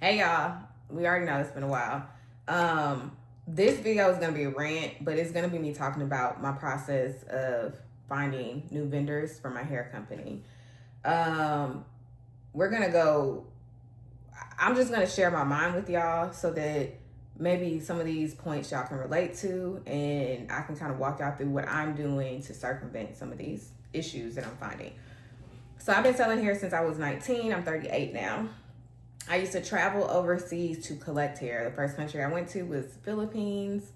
Hey y'all, we already know it's been a while. This video is gonna be a rant, but it's gonna be me talking about my process of finding new vendors for my hair company. We're gonna go. I'm just gonna share my mind with y'all so that maybe some of these points y'all can relate to, and I can kind of walk y'all through what I'm doing to circumvent some of these issues that I'm finding. So I've been selling hair since I was 19. I'm 38 now. I used to travel overseas to collect hair. The first country I went to was Philippines.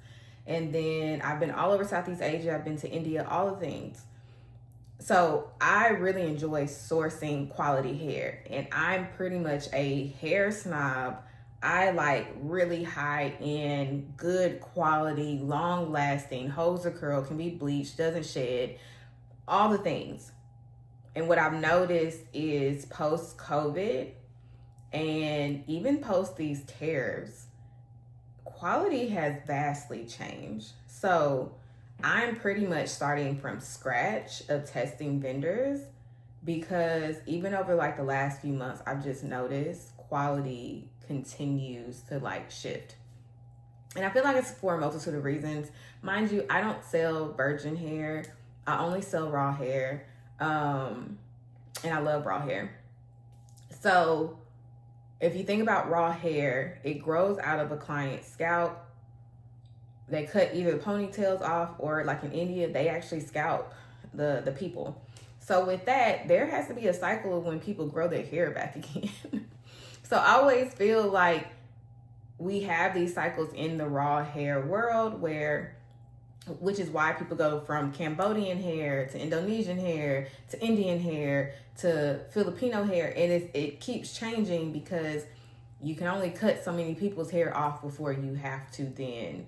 And then I've been all over Southeast Asia. I've been to India, all the things. So I really enjoy sourcing quality hair. And I'm pretty much a hair snob. I like really high end, good quality, long lasting, holds a curl, can be bleached, doesn't shed, all the things. And what I've noticed is post COVID, and even post these tariffs, quality has vastly changed. So I'm pretty much starting from scratch of testing vendors, because even over like the last few months, I've just noticed quality continues to like shift. And I feel like it's for a multitude of reasons. Mind you, I don't sell virgin hair. I only sell raw hair. And I love raw hair. So if you think about raw hair, it grows out of a client's scalp. They cut either the ponytails off, or like in India, they actually scalp the people. So with that, there has to be a cycle of when people grow their hair back again. So I always feel like we have these cycles in the raw hair world, which is why people go from Cambodian hair to Indonesian hair to Indian hair to Filipino hair, and it keeps changing because you can only cut so many people's hair off before you have to then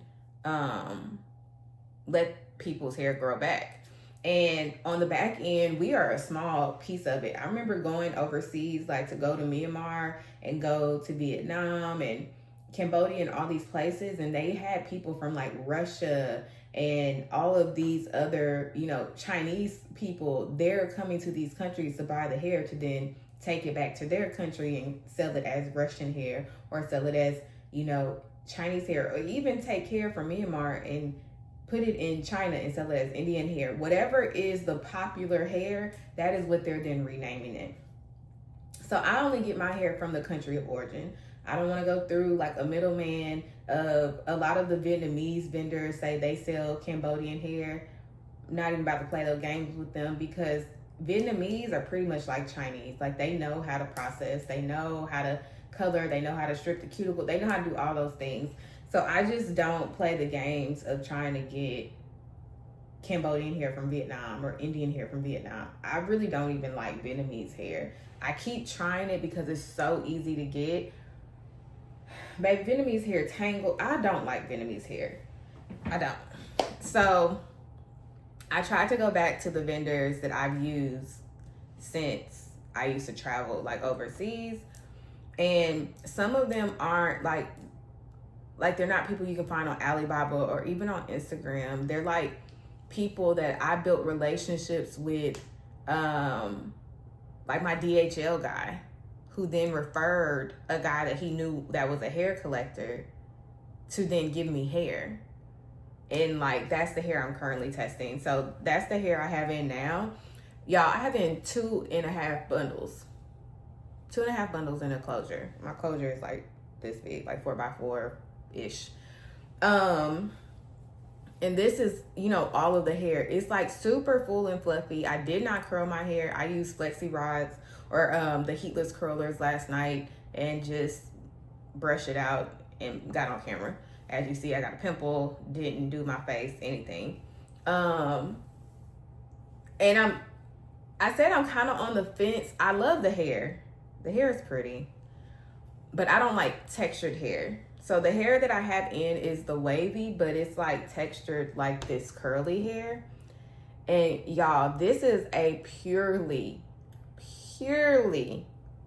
let people's hair grow back. And on the back end, we are a small piece of it. I remember going overseas, like to go to Myanmar and go to Vietnam and Cambodia and all these places, and they had people from like Russia and all of these other, Chinese people. They're coming to these countries to buy the hair to then take it back to their country and sell it as Russian hair, or sell it as, Chinese hair, or even take hair from Myanmar and put it in China and sell it as Indian hair. Whatever is the popular hair, that is what they're then renaming it. So I only get my hair from the country of origin. I don't want to go through like a middleman. A lot of the Vietnamese vendors say they sell Cambodian hair. I'm not even about to play those games with them, because Vietnamese are pretty much like Chinese. Like, they know how to process, they know how to color, they know how to strip the cuticle, they know how to do all those things. So I just don't play the games of trying to get Cambodian hair from Vietnam or Indian hair from Vietnam. I really don't even like Vietnamese hair. I keep trying it because it's so easy to get. Baby, Vietnamese hair tangle. I don't like Vietnamese hair. I don't. So I tried to go back to the vendors that I've used since I used to travel like overseas. And some of them aren't like they're not people you can find on Alibaba or even on Instagram. They're like people that I built relationships with, like my DHL guy, who then referred a guy that he knew that was a hair collector to then give me hair. And like, that's the hair I'm currently testing. So that's the hair I have in now. Y'all, I have in 2.5 bundles. 2.5 bundles in a closure. My closure is like this big, like 4x4-ish. And this is, all of the hair. It's like super full and fluffy. I did not curl my hair. I used flexi rods or the heatless curlers last night and just brush it out and got on camera. As you see, I got a pimple, didn't do my face, anything. And I said I'm kind of on the fence. I love the hair. The hair is pretty, but I don't like textured hair. So the hair that I have in is the wavy, but it's like textured like this curly hair. And y'all, this is a purely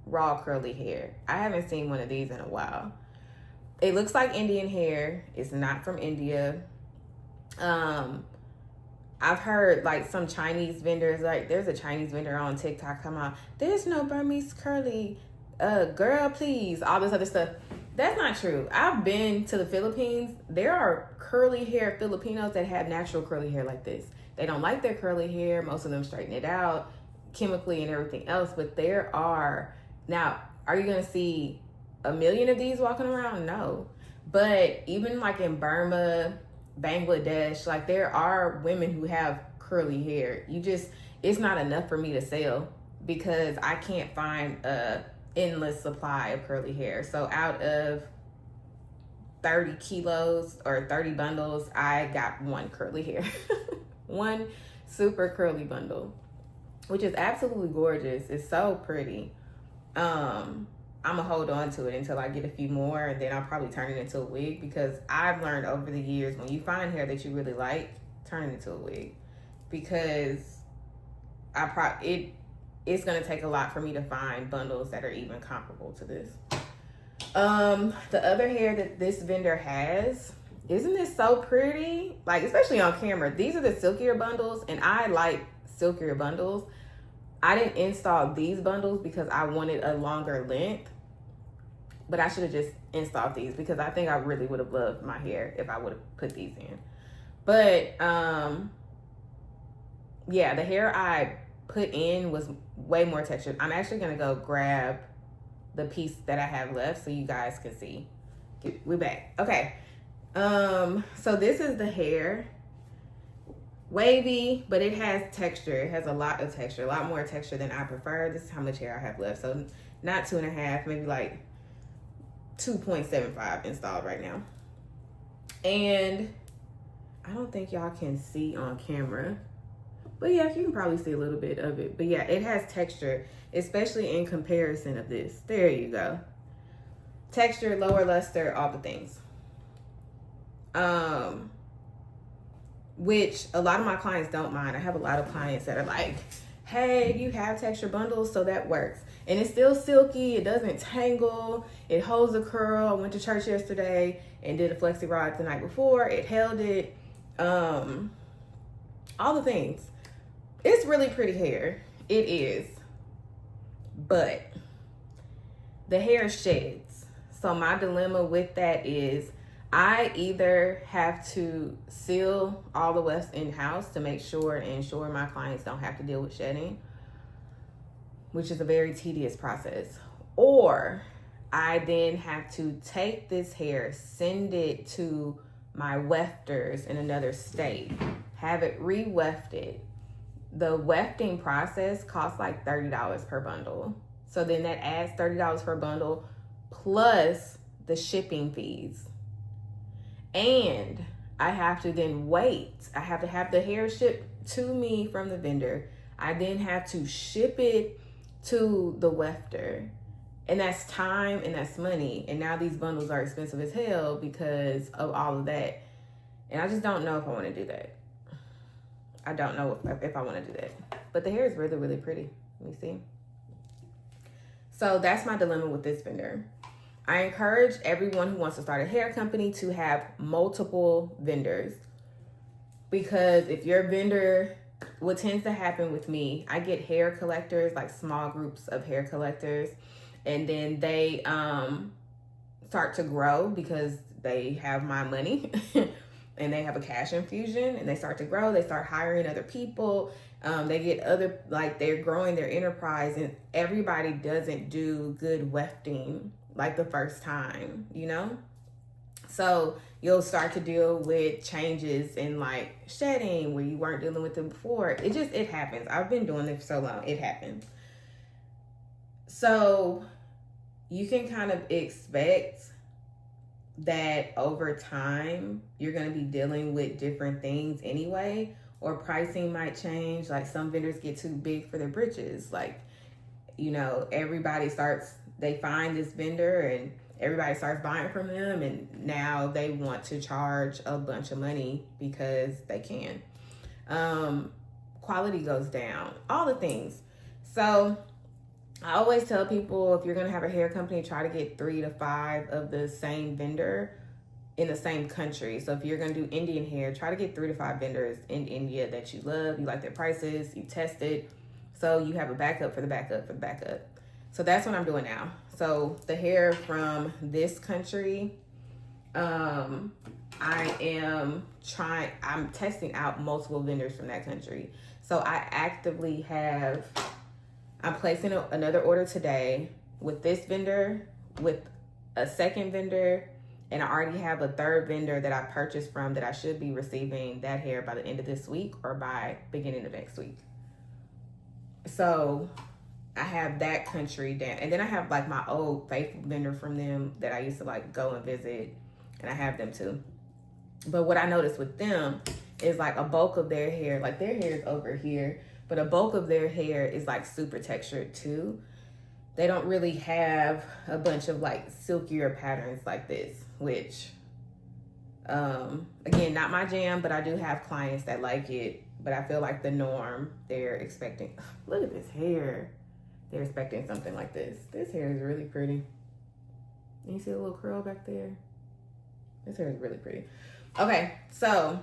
raw curly hair. I haven't seen one of these in a while. It looks like Indian hair. It's not from India. I've heard like some Chinese vendors, like there's a Chinese vendor on TikTok come out, there's no Burmese curly girl, please, all this other stuff. That's not true. I've been to the Philippines. There are curly hair Filipinos that have natural curly hair like this. They don't like their curly hair. Most of them straighten it out chemically and everything else. But there are, now, are you going to see a million of these walking around? No. But even like in Burma, Bangladesh, like there are women who have curly hair. It's not enough for me to sell because I can't find a endless supply of curly hair. So out of 30 kilos or 30 bundles, I got one curly hair. One super curly bundle, which is absolutely gorgeous. It's so pretty. I'm gonna hold on to it until I get a few more, and then I'll probably turn it into a wig, because I've learned over the years, when you find hair that you really like, turn it into a wig, because it's gonna take a lot for me to find bundles that are even comparable to this. The other hair that this vendor has, isn't this so pretty? Like, especially on camera. These are the silkier bundles, and I like silkier bundles. I didn't install these bundles because I wanted a longer length, but I should have just installed these, because I think I really would have loved my hair if I would have put these in. But yeah, the hair I put in was way more textured. I'm actually gonna go grab the piece that I have left so you guys can see. We're back. Okay. So this is the hair. Wavy, but it has texture. It has a lot of texture, a lot more texture than I prefer. This is how much hair I have left. So not 2.5, maybe like 2.75 installed right now. And I don't think y'all can see on camera, but yeah, you can probably see a little bit of it. But yeah, it has texture, especially in comparison of this. There you go. Texture, lower luster, all the things. Which a lot of my clients don't mind. I have a lot of clients that are like, hey, you have texture bundles, so that works. And it's still silky, it doesn't tangle, it holds a curl. I went to church yesterday and did a flexi rod the night before. It held it. All the things. It's really pretty hair. It is. But the hair sheds. So my dilemma with that is, I either have to seal all the wefts in-house to make sure and ensure my clients don't have to deal with shedding, which is a very tedious process, or I then have to take this hair, send it to my wefters in another state, have it re-wefted. The wefting process costs like $30 per bundle. So then that adds $30 per bundle plus the shipping fees. And I have to then wait. I have to have the hair shipped to me from the vendor. I then have to ship it to the wefter. And that's time and that's money. And now these bundles are expensive as hell because of all of that. And I just don't know if I want to do that. I don't know if I want to do that. But the hair is really, really pretty. Let me see. So that's my dilemma with this vendor. I encourage everyone who wants to start a hair company to have multiple vendors, because if your vendor, what tends to happen with me, I get hair collectors, like small groups of hair collectors, and then they start to grow because they have my money and they have a cash infusion, and they start to grow. They start hiring other people. They get other, like, they're growing their enterprise, and everybody doesn't do good wefting like the first time, you know? So you'll start to deal with changes in like shedding where you weren't dealing with it before. It happens. I've been doing this for so long. It happens. So you can kind of expect that over time, you're going to be dealing with different things anyway, or pricing might change. Like some vendors get too big for their britches. Like, you know, they find this vendor and everybody starts buying from them, and now they want to charge a bunch of money because they can. Quality goes down, all the things. So I always tell people, if you're going to have a hair company, try to get 3 to 5 of the same vendor in the same country. So if you're going to do Indian hair, try to get 3 to 5 vendors in India that you love, you like their prices, you test it, so you have a backup for the backup for the backup. So that's what I'm doing now. So the hair from this country, I'm testing out multiple vendors from that country. So I'm placing another order today with this vendor, with a second vendor, and I already have a third vendor that I purchased from that I should be receiving that hair by the end of this week or by beginning of next week. So I have that country down. And then I have like my old faithful vendor from them that I used to like go and visit, and I have them too. But what I noticed with them is like a bulk of their hair, like their hair is over here, but a bulk of their hair is like super textured too. They don't really have a bunch of like silkier patterns like this, which, again, not my jam, but I do have clients that like it. But I feel like the norm, they're expecting, look at this hair. They're expecting something like this. This hair is really pretty. You see a little curl back there? This hair is really pretty. Okay, so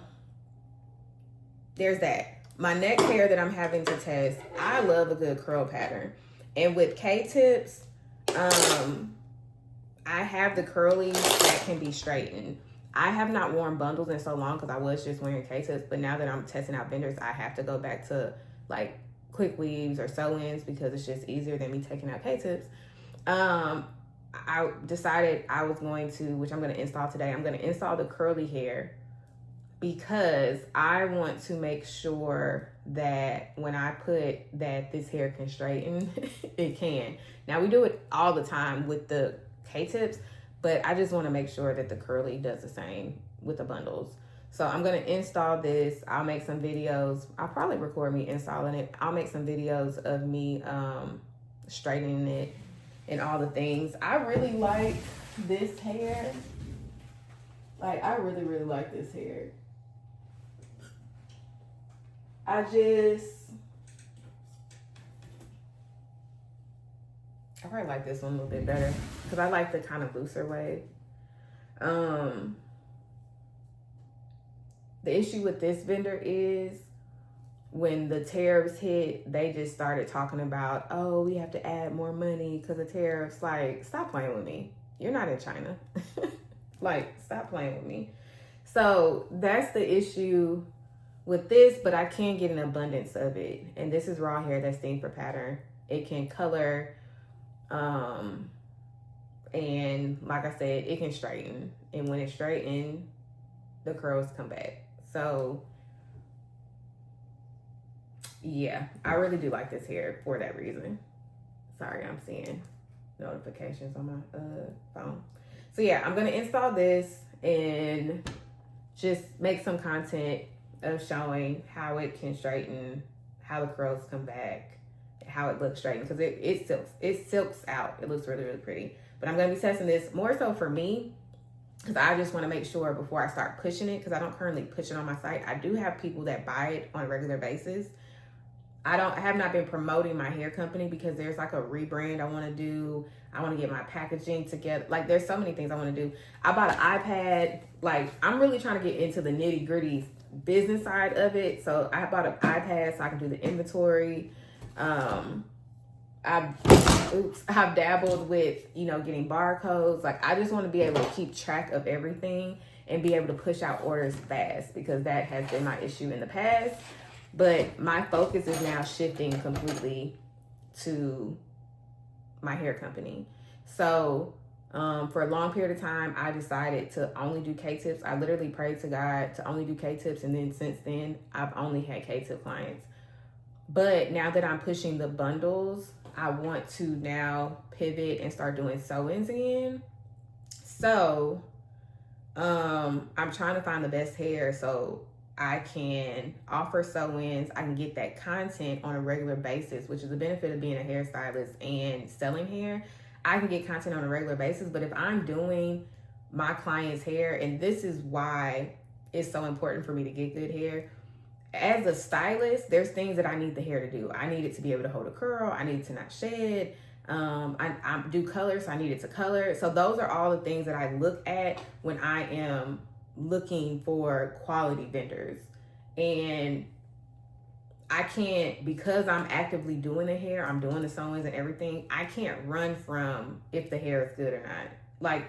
there's that. My next hair that I'm having to test, I love a good curl pattern. And with K-tips, I have the curlies that can be straightened. I have not worn bundles in so long because I was just wearing K-tips, but now that I'm testing out vendors, I have to go back to like quick weaves or sew-ins because it's just easier than me taking out K-tips. I decided I was going to, which I'm going to install today, I'm going to install the curly hair because I want to make sure that when I put that this hair can straighten, it can. Now we do it all the time with the K-tips, but I just want to make sure that the curly does the same with the bundles. So I'm going to install this. I'll make some videos. I'll probably record me installing it. I'll make some videos of me straightening it and all the things. I really like this hair. Like, I really, really like this hair. I probably like this one a little bit better because I like the kind of looser wave. The issue with this vendor is when the tariffs hit, they just started talking about, oh, we have to add more money because of tariffs. Like, stop playing with me. You're not in China. Like, stop playing with me. So that's the issue with this, but I can get an abundance of it. And this is raw hair that's steamed for pattern. It can color, and like I said, it can straighten. And when it's straightened, the curls come back. So yeah, I really do like this hair for that reason. Sorry, I'm seeing notifications on my phone. So yeah, I'm gonna install this and just make some content of showing how it can straighten, how the curls come back, how it looks straightened, because it silks out. It looks really, really pretty. But I'm gonna be testing this more so for me, because I just want to make sure before I start pushing it, because I don't currently push it on my site. I do have people that buy it on a regular basis. I have not been promoting my hair company because there's like a rebrand I want to do. I want to get my packaging together. Like, there's so many things I want to do. I bought an iPad. Like, I'm really trying to get into the nitty gritty business side of it. So I bought an iPad so I can do the inventory. I've dabbled with, getting barcodes. Like, I just want to be able to keep track of everything and be able to push out orders fast, because that has been my issue in the past. But my focus is now shifting completely to my hair company. So for a long period of time, I decided to only do K-tips. I literally prayed to God to only do K-tips. And then since then, I've only had K-tip clients. But now that I'm pushing the bundles, I want to now pivot and start doing sew-ins again. So I'm trying to find the best hair so I can offer sew-ins. I can get that content on a regular basis, which is the benefit of being a hairstylist and selling hair. I can get content on a regular basis, but if I'm doing my client's hair, and this is why it's so important for me to get good hair. As a stylist, there's things that I need the hair to do. I need it to be able to hold a curl. I need it to not shed. I do color, so I need it to color. So those are all the things that I look at when I am looking for quality vendors. And I can't, because I'm actively doing the hair, I'm doing the sewings and everything, I can't run from if the hair is good or not. Like,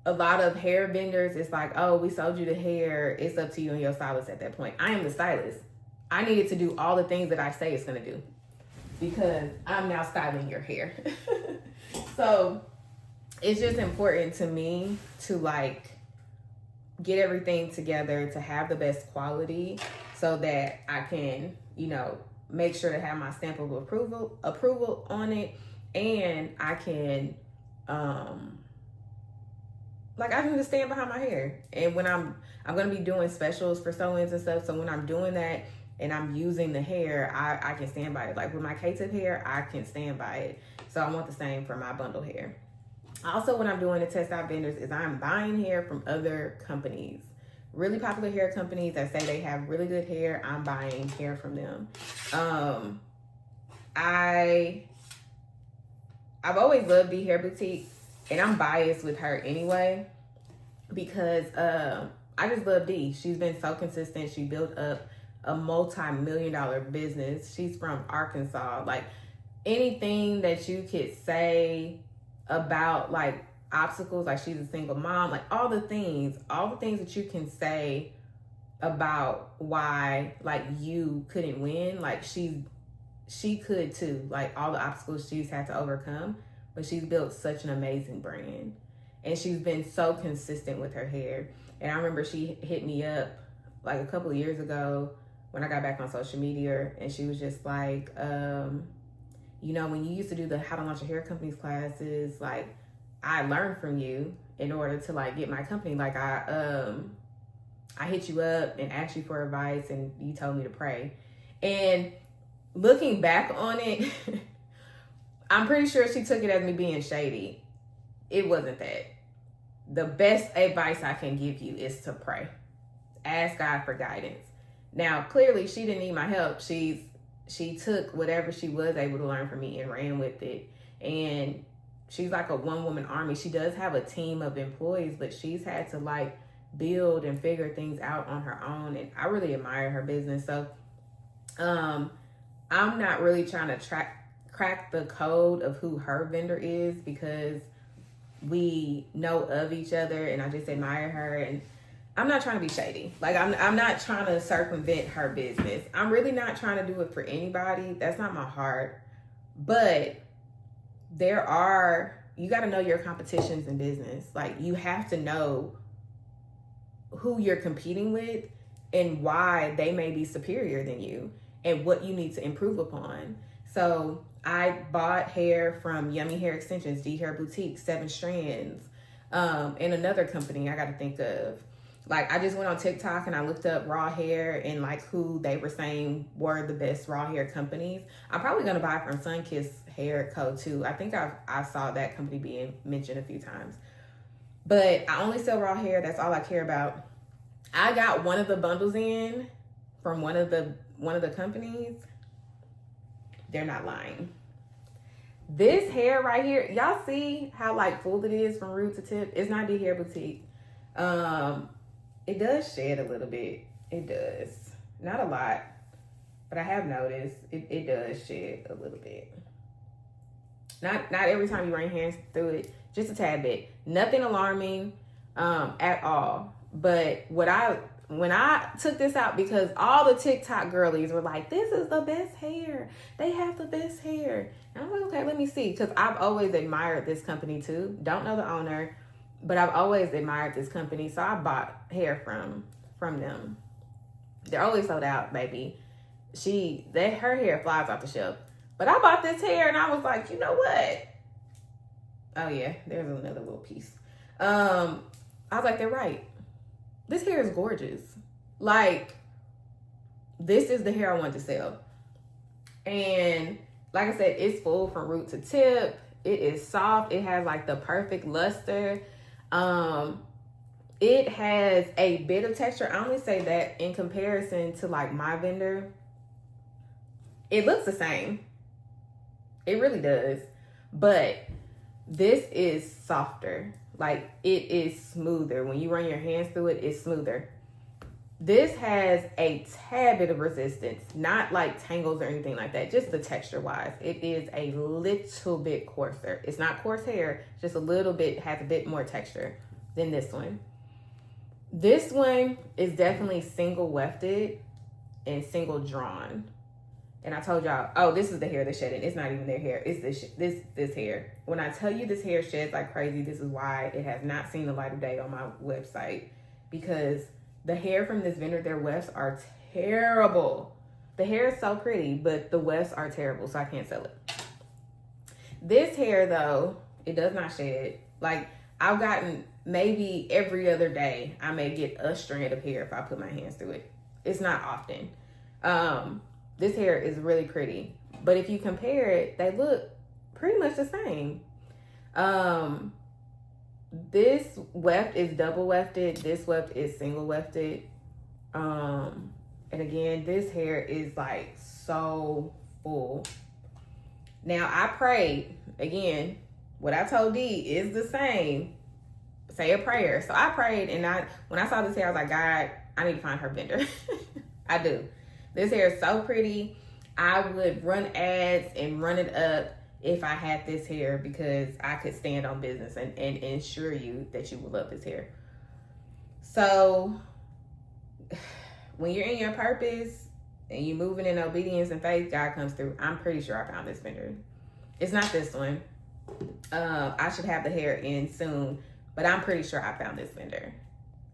a lot of hair vendors, it's like, oh, we sold you the hair, it's up to you and your stylist at that point. I am the stylist. I needed to do all the things that I say it's gonna do because I'm now styling your hair. So it's just important to me to like get everything together to have the best quality so that I can, you know, make sure to have my stamp of approval on it, and I can like I can just stand behind my hair. And when I'm gonna be doing specials for sew-ins and stuff, so when I'm doing that and I'm using the hair, I can stand by it. Like with my K-tip hair, I can stand by it. So I want the same for my bundle hair. Also, what I'm doing to test out vendors is I'm buying hair from other companies, really popular hair companies that say they have really good hair. I'm buying hair from them. I've always loved the Hair Boutique, and I'm biased with her anyway because I just love Dee. She's been so consistent. She built up a multi-million-dollar business. She's from Arkansas. Like, anything that you could say about like obstacles, like she's a single mom, like all the things that you can say about why like you couldn't win, like she could too, like all the obstacles she's had to overcome, but she's built such an amazing brand, and she's been so consistent with her hair. And I remember she hit me up like a couple of years ago when I got back on social media, and she was just like, you know, when you used to do the how to launch a hair company's classes, like I learned from you in order to like get my company. Like I hit you up and asked you for advice, and you told me to pray. And looking back on it, I'm pretty sure she took it as me being shady. It wasn't that. The best advice I can give you is to pray. Ask God for guidance. Now, clearly she didn't need my help. She took whatever she was able to learn from me and ran with it. And she's like a one-woman army. She does have a team of employees, but she's had to like build and figure things out on her own. And I really admire her business. So I'm not really trying to crack the code of who her vendor is, because we know of each other and I just admire her. And I'm not trying to be shady. Like I'm not trying to circumvent her business. I'm really not trying to do it for anybody. That's not my heart. But you got to know your competitions in business. Like you have to know who you're competing with and why they may be superior than you and what you need to improve upon. So I bought hair from Yummy Hair Extensions, D Hair Boutique, 7 Strands, and another company I got to think of. Like I just went on TikTok and I looked up raw hair and like who they were saying were the best raw hair companies. I'm probably going to buy from Sunkissed Hair Co. too. I think I saw that company being mentioned a few times. But I only sell raw hair. That's all I care about. I got one of the bundles in from one of the companies. They're not lying. This hair right here, y'all see how like full it is from root to tip? It's not the Hair Boutique. It does shed a little bit. It does. Not a lot, but I have noticed it does shed a little bit. Not every time you run your hands through it, just a tad bit. Nothing alarming at all. But when I took this out, because all the TikTok girlies were like, this is the best hair. They have the best hair. And I'm like, okay, let me see. Because I've always admired this company too. Don't know the owner, but I've always admired this company. So I bought hair from them. They're always sold out, baby. Her hair flies off the shelf. But I bought this hair and I was like, you know what? Oh yeah, there's another little piece. I was like, they're right. This hair is gorgeous. Like, this is the hair I want to sell. And like I said, it's full from root to tip. It is soft. It has like the perfect luster. It has a bit of texture. I only say that in comparison to like my vendor. It looks the same. It really does. But this is softer. Like, it is smoother. When you run your hands through it, it's smoother. This has a tad bit of resistance, not like tangles or anything like that, just the texture wise. It is a little bit coarser. It's not coarse hair, just a little bit, has a bit more texture than this one. This one is definitely single wefted and single drawn. And I told y'all, oh, this is the hair that's shedding. It's not even their hair. It's this hair. When I tell you this hair sheds like crazy, this is why it has not seen the light of day on my website. Because the hair from this vendor, their wefts are terrible. The hair is so pretty, but the wefts are terrible, so I can't sell it. This hair, though, it does not shed. Like, I've gotten maybe every other day, I may get a strand of hair if I put my hands through it. It's not often. This hair is really pretty. But if you compare it, they look pretty much the same. This weft is double wefted. This weft is single wefted. And again, this hair is like so full. Now I prayed, again, what I told D is the same. Say a prayer. So I prayed, and when I saw this hair, I was like, God, I need to find her vendor. I do. This hair is so pretty. I would run ads and run it up if I had this hair, because I could stand on business and ensure you that you will love this hair. So when you're in your purpose and you're moving in obedience and faith, God comes through. I'm pretty sure I found this vendor. It's not this one. I should have the hair in soon, but I'm pretty sure I found this vendor.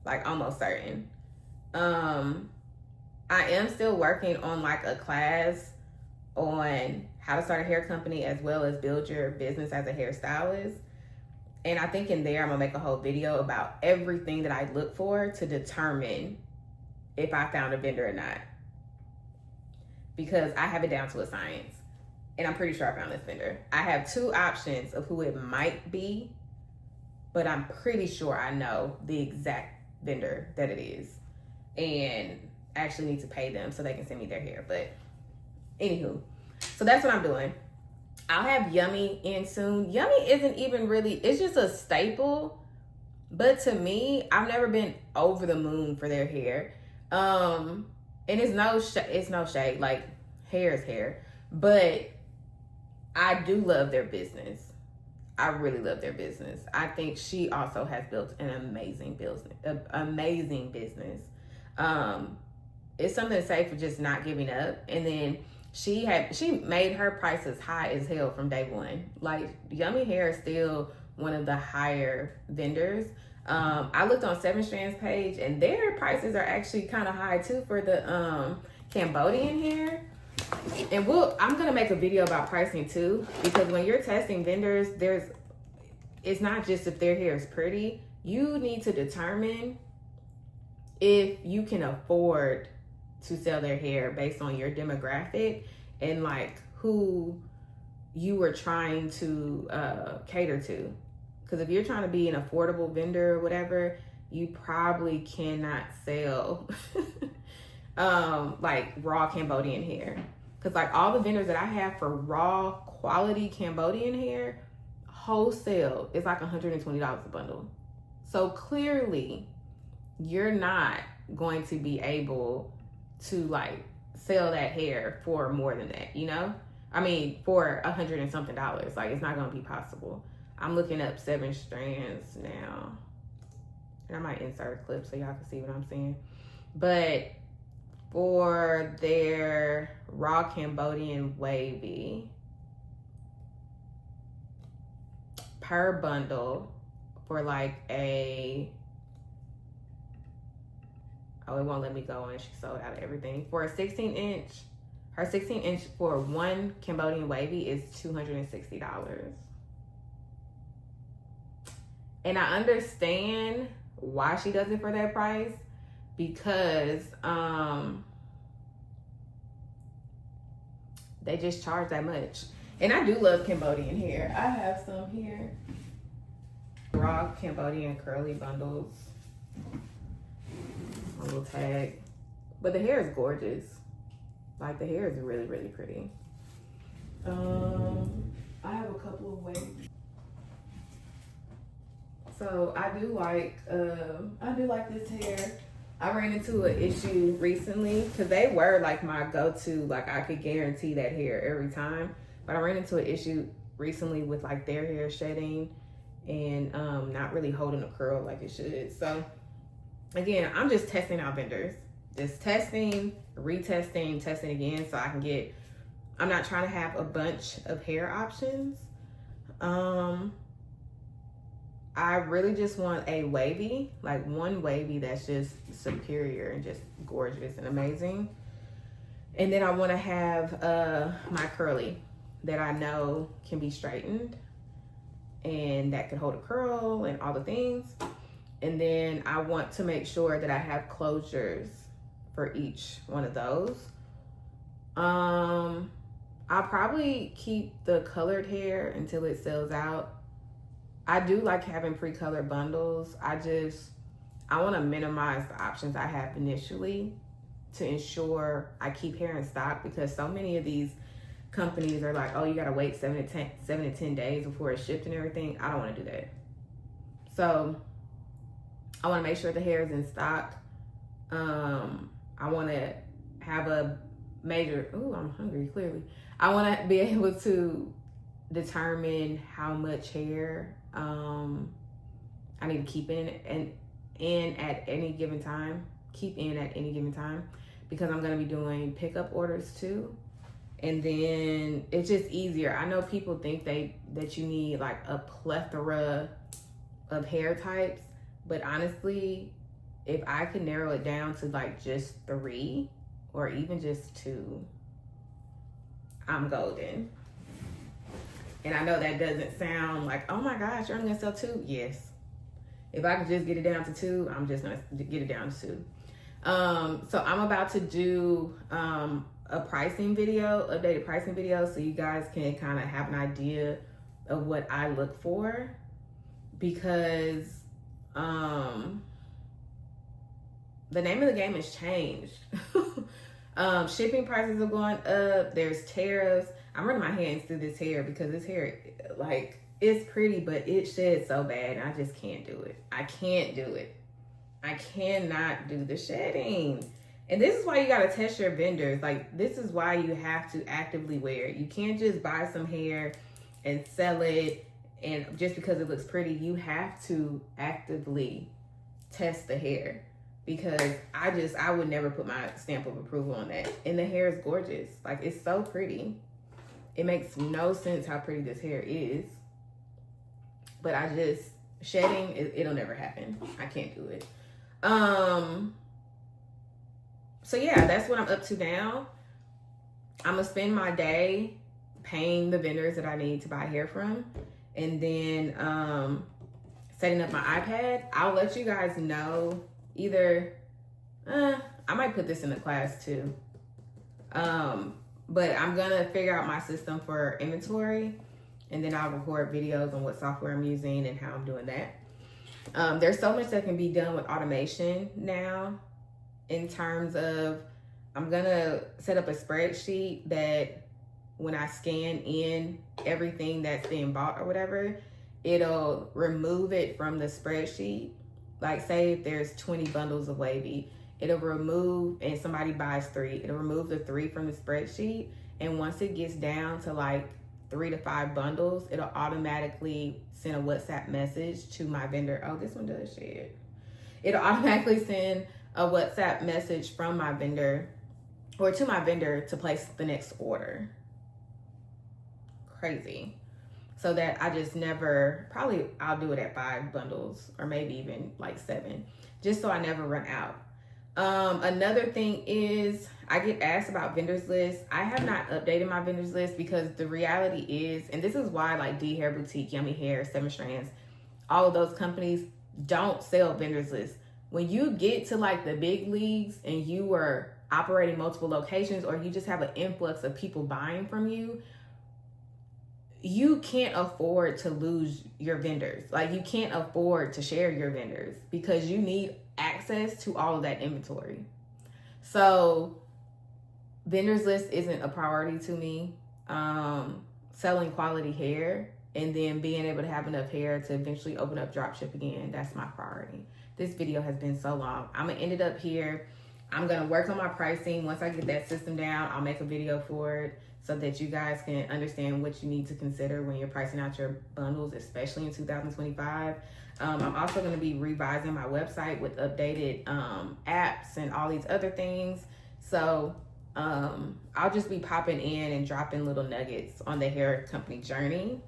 Like, almost certain. I am still working on like a class on how to start a hair company as well as build your business as a hairstylist. And I think in there, I'm gonna make a whole video about everything that I look for to determine if I found a vendor or not. Because I have it down to a science. And I'm pretty sure I found this vendor. I have two options of who it might be, but I'm pretty sure I know the exact vendor that it is. And I actually need to pay them so they can send me their hair. But anywho, so that's what I'm doing. I'll have Yummy in soon. Yummy isn't even really, it's just a staple. But to me, I've never been over the moon for their hair. And it's no shade, like hair is hair. But I do love their business. I really love their business. I think she also has built an amazing business. It's something to say for just not giving up. And then she made her prices high as hell from day one. Like, Yummy Hair is still one of the higher vendors. I looked on 7 Strands page, and their prices are actually kind of high too for the Cambodian hair. And I'm gonna make a video about pricing too, because when you're testing vendors, it's not just if their hair is pretty. You need to determine if you can afford to sell their hair based on your demographic and like who you were trying to cater to. Because if you're trying to be an affordable vendor or whatever, you probably cannot sell like raw Cambodian hair. Because like all the vendors that I have for raw quality Cambodian hair, wholesale is like $120 a bundle. So clearly you're not going to be able to like sell that hair for more than that, you know? I mean, for $100 and something. Like, it's not gonna be possible. I'm looking up 7 Strands now. And I might insert a clip so y'all can see what I'm saying. But for their raw Cambodian wavy, per bundle for like it won't let me go and she sold out of everything. For a 16-inch, her 16-inch for one Cambodian wavy is $260. And I understand why she does it for that price, because they just charge that much. And I do love Cambodian hair. I have some here. Raw Cambodian curly bundles. A little tag. But the hair is gorgeous. Like, the hair is really, really pretty. I have a couple of waves. So I do like this hair. I ran into an issue recently because they were like my go-to, like I could guarantee that hair every time. But I ran into an issue recently with like their hair shedding and not really holding a curl like it should. So again, I'm just testing out vendors, just testing, retesting, testing again, so I can get. I'm not trying to have a bunch of hair options. I really just want a wavy, like one wavy that's just superior and just gorgeous and amazing. And then I want to have my curly that I know can be straightened and that can hold a curl and all the things. And then I want to make sure that I have closures for each one of those. I'll probably keep the colored hair until it sells out. I do like having pre-colored bundles. I want to minimize the options I have initially to ensure I keep hair in stock, because so many of these companies are like, oh, you got to wait 7 to 10 days before it's shipped and everything. I don't want to do that. So I want to make sure the hair is in stock. I want to have a major, I'm hungry, clearly. I want to be able to determine how much hair I need to keep in at any given time, because I'm going to be doing pickup orders too. And then it's just easier. I know people think that you need like a plethora of hair types, but honestly, if I could narrow it down to like just 3 or even just 2, I'm golden. And I know that doesn't sound like, oh my gosh, you're only gonna sell 2. Yes. If I could just get it down to 2, I'm just gonna get it down to 2. So I'm about to do a pricing video, updated pricing video, so you guys can kind of have an idea of what I look for, because the name of the game has changed. Shipping prices are going up. There's tariffs. I'm running my hands through this hair because this hair, like, it's pretty, but it sheds so bad. And I just can't do it. I can't do it. I cannot do the shedding. And this is why you got to test your vendors. Like, this is why you have to actively wear it. You can't just buy some hair and sell it, and just because it looks pretty. You have to actively test the hair, because I would never put my stamp of approval on that. And the hair is gorgeous. Like, it's so pretty. It makes no sense how pretty this hair is. But shedding, it'll never happen. I can't do it. So yeah, that's what I'm up to now. I'm gonna spend my day paying the vendors that I need to buy hair from, and then setting up my iPad. I'll let you guys know either, I might put this in the class too. But I'm gonna figure out my system for inventory, and then I'll record videos on what software I'm using and how I'm doing that. There's so much that can be done with automation now, in terms of, I'm gonna set up a spreadsheet that when I scan in everything that's being bought or whatever, it'll remove it from the spreadsheet. Like, say if there's 20 bundles of wavy, it'll remove, and somebody buys 3, it'll remove the 3 from the spreadsheet. And once it gets down to like 3 to 5 bundles, it'll automatically send a WhatsApp message to my vendor. Oh, this one does shit. It'll automatically send a WhatsApp message from my vendor, or to my vendor, to place the next order. Crazy. So that I just never, probably I'll do it at 5 bundles, or maybe even like 7, just so I never run out. Another thing is, I get asked about vendors list. I have not updated my vendors list, because the reality is, and this is why like D Hair Boutique, Yummy Hair, 7 Strands, all of those companies don't sell vendors list. When you get to like the big leagues and you are operating multiple locations, or you just have an influx of people buying from you, you can't afford to lose your vendors. Like, you can't afford to share your vendors, because you need access to all of that inventory. So vendors list isn't a priority to me. Selling quality hair and then being able to have enough hair to eventually open up dropship again. That's my priority. This video has been so long. I'm gonna end it up here. I'm gonna work on my pricing. Once I get that system down, I'll make a video for it so that you guys can understand what you need to consider when you're pricing out your bundles, especially in 2025. I'm also gonna be revising my website with updated apps and all these other things. So I'll just be popping in and dropping little nuggets on the hair company journey,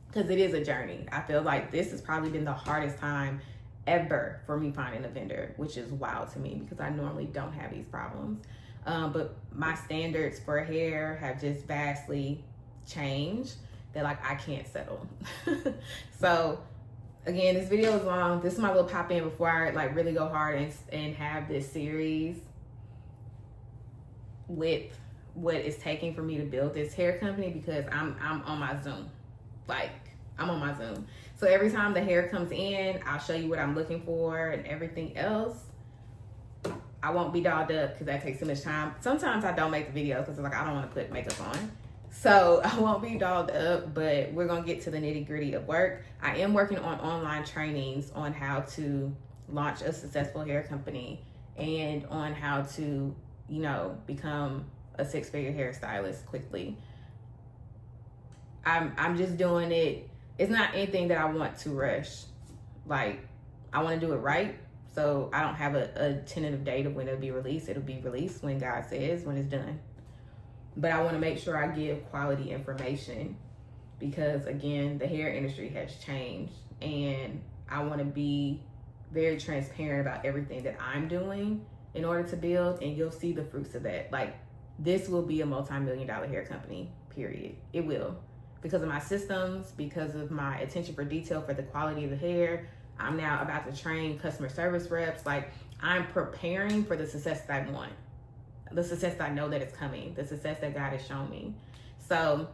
because it is a journey. I feel like this has probably been the hardest time ever for me finding a vendor, which is wild to me because I normally don't have these problems. But my standards for hair have just vastly changed that like I can't settle. So again, this video is long. This is my little pop in before I like really go hard and have this series with what it's taking for me to build this hair company, because I'm on my Zoom. Like, I'm on my Zoom. So every time the hair comes in, I'll show you what I'm looking for, and everything else I won't be dolled up because that takes too much time. Sometimes I don't make the video because like I don't want to put makeup on. So I won't be dolled up, but we're going to get to the nitty gritty of work. I am working on online trainings on how to launch a successful hair company and on how to, you know, become a 6-figure hairstylist quickly. I'm just doing it. It's not anything that I want to rush. Like, I want to do it right. So I don't have a tentative date of when it'll be released. It'll be released when God says, when it's done. But I want to make sure I give quality information because, again, the hair industry has changed. And I want to be very transparent about everything that I'm doing in order to build. And you'll see the fruits of that. Like, this will be a multi-million-dollar hair company, period. It will. Because of my systems, because of my attention for detail for the quality of the hair. I'm now about to train customer service reps. Like, I'm preparing for the success that I want, the success that I know that is coming, the success that God has shown me. So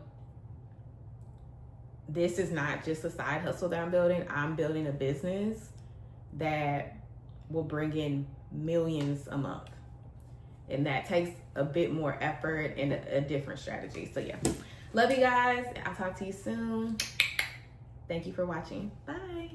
this is not just a side hustle that I'm building. I'm building a business that will bring in millions a month. And that takes a bit more effort and a different strategy. So yeah, love you guys. I'll talk to you soon. Thank you for watching. Bye.